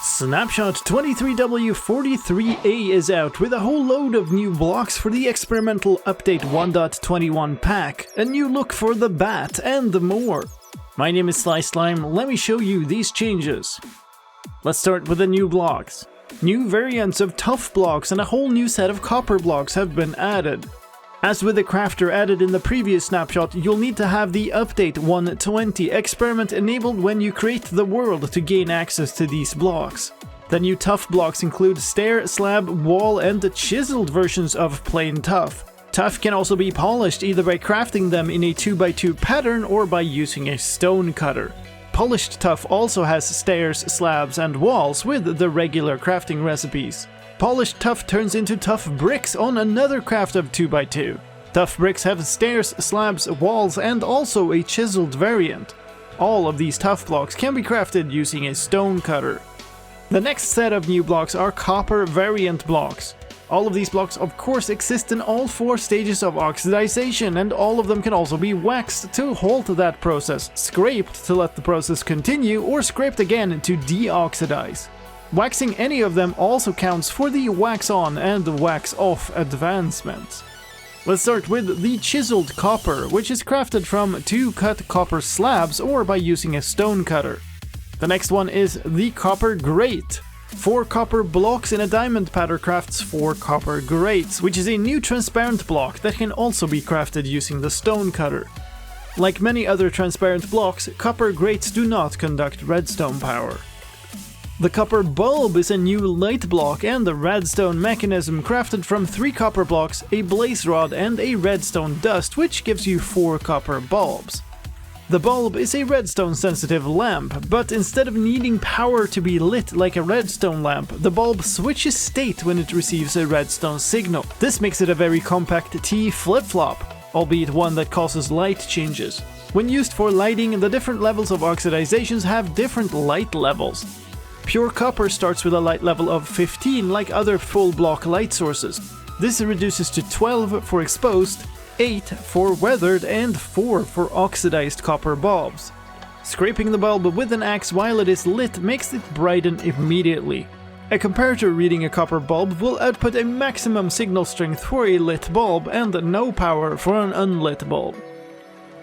Snapshot 23w43a is out with a whole load of new blocks for the experimental update 1.21 pack, a new look for the bat, and more. My name is Slime, let me show you these changes. Let's start with the new blocks. New variants of Tuff blocks and a whole new set of copper blocks have been added. As with the crafter added in the previous snapshot, you'll need to have the update 120 experiment enabled when you create the world to gain access to these blocks. The new Tuff blocks include stair, slab, wall, and chiseled versions of plain Tuff. Tuff can also be polished either by crafting them in a 2x2 pattern or by using a stone cutter. Polished Tuff also has stairs, slabs, and walls with the regular crafting recipes. Polished Tuff turns into Tuff bricks on another craft of 2x2. Tuff bricks have stairs, slabs, walls, and also a chiseled variant. All of these Tuff blocks can be crafted using a stone cutter. The next set of new blocks are copper variant blocks. All of these blocks of course exist in all 4 stages of oxidization, and all of them can also be waxed to halt that process, scraped to let the process continue, or scraped again to deoxidize. Waxing any of them also counts for the wax on and wax off advancements. Let's start with the chiseled copper, which is crafted from 2 cut copper slabs or by using a stone cutter. The next one is the copper grate. 4 copper blocks in a diamond pattern crafts 4 copper grates, which is a new transparent block that can also be crafted using the stone cutter. Like many other transparent blocks, copper grates do not conduct redstone power. The copper bulb is a new light block and a redstone mechanism crafted from 3 copper blocks, a blaze rod, and a redstone dust, which gives you 4 copper bulbs. The bulb is a redstone sensitive lamp, but instead of needing power to be lit like a redstone lamp, the bulb switches state when it receives a redstone signal. This makes it a very compact T flip-flop, albeit one that causes light changes. When used for lighting, the different levels of oxidizations have different light levels. Pure copper starts with a light level of 15 like other full block light sources. This reduces to 12 for exposed, 8 for weathered, and 4 for oxidized copper bulbs. Scraping the bulb with an axe while it is lit makes it brighten immediately. A comparator reading a copper bulb will output a maximum signal strength for a lit bulb and no power for an unlit bulb.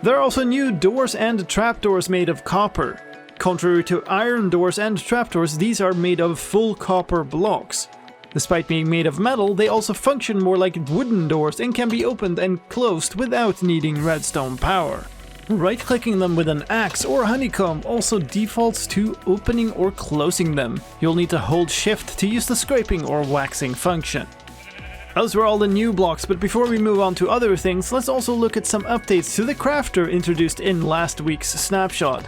There are also new doors and trapdoors made of copper. Contrary to iron doors and trapdoors, these are made of full copper blocks. Despite being made of metal, they also function more like wooden doors and can be opened and closed without needing redstone power. Right-clicking them with an axe or honeycomb also defaults to opening or closing them. You'll need to hold shift to use the scraping or waxing function. Those were all the new blocks, but before we move on to other things, let's also look at some updates to the crafter introduced in last week's snapshot.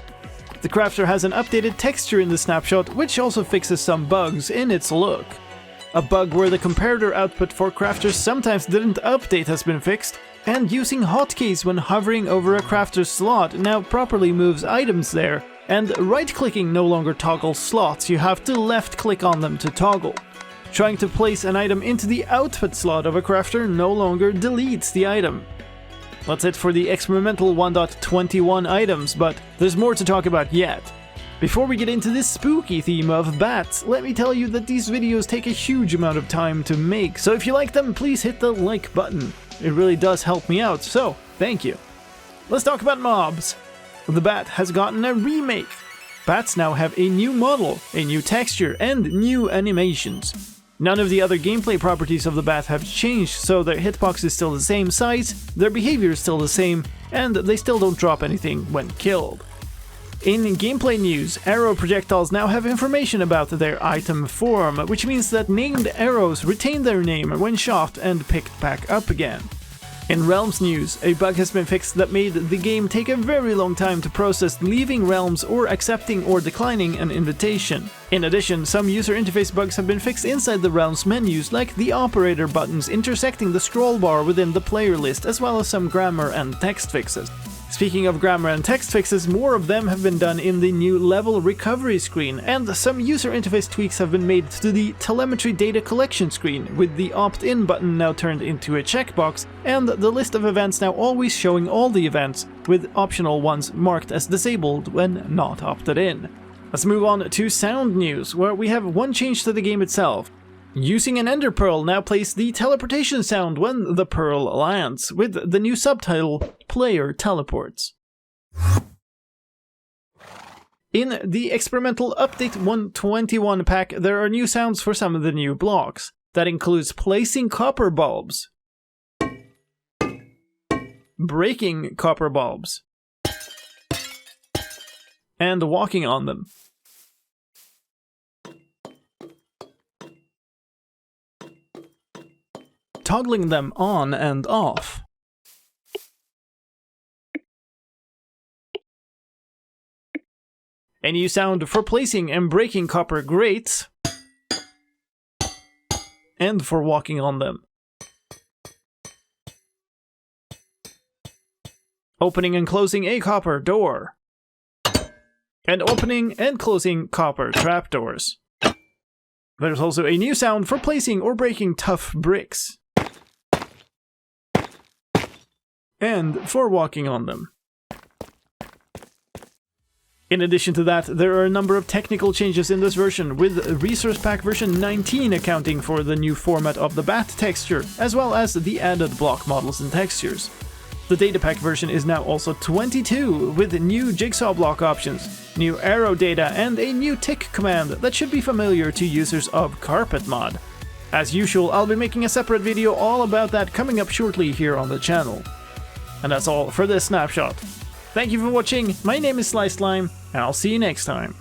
The crafter has an updated texture in the snapshot, which also fixes some bugs in its look. A bug where the comparator output for crafters sometimes didn't update has been fixed, and using hotkeys when hovering over a crafter's slot now properly moves items there, and right-clicking no longer toggles slots, you have to left-click on them to toggle. Trying to place an item into the output slot of a crafter no longer deletes the item. That's it for the experimental 1.21 items, but there's more to talk about yet. Before we get into this spooky theme of bats, let me tell you that these videos take a huge amount of time to make, so if you like them, please hit the like button. It really does help me out, so thank you. Let's talk about mobs. The bat has gotten a remake. Bats now have a new model, a new texture, and new animations. None of the other gameplay properties of the bat have changed, so their hitbox is still the same size, their behavior is still the same, and they still don't drop anything when killed. In gameplay news, arrow projectiles now have information about their item form, which means that named arrows retain their name when shot and picked back up again. In Realms news, a bug has been fixed that made the game take a very long time to process leaving realms or accepting or declining an invitation. In addition, some user interface bugs have been fixed inside the Realms menus, like the operator buttons intersecting the scroll bar within the player list, as well as some grammar and text fixes. Speaking of grammar and text fixes, more of them have been done in the new level recovery screen, and some user interface tweaks have been made to the telemetry data collection screen, with the opt-in button now turned into a checkbox, and the list of events now always showing all the events, with optional ones marked as disabled when not opted in. Let's move on to sound news, where we have one change to the game itself. Using an ender pearl now plays the teleportation sound when the pearl lands, with the new subtitle, Player Teleports. In the experimental Update 121 pack, there are new sounds for some of the new blocks. That includes placing copper bulbs, breaking copper bulbs, and walking on them. Toggling them on and off. A new sound for placing and breaking copper grates, and for walking on them. Opening and closing a copper door. And opening and closing copper trapdoors. There's also a new sound for placing or breaking tough bricks. And for walking on them. In addition to that, there are a number of technical changes in this version, with Resource Pack version 19 accounting for the new format of the bat texture, as well as the added block models and textures. The data pack version is now also 22, with new jigsaw block options, new arrow data, and a new tick command that should be familiar to users of Carpet mod. As usual, I'll be making a separate video all about that coming up shortly here on the channel. And that's all for this snapshot. Thank you for watching, my name is Slime, and I'll see you next time.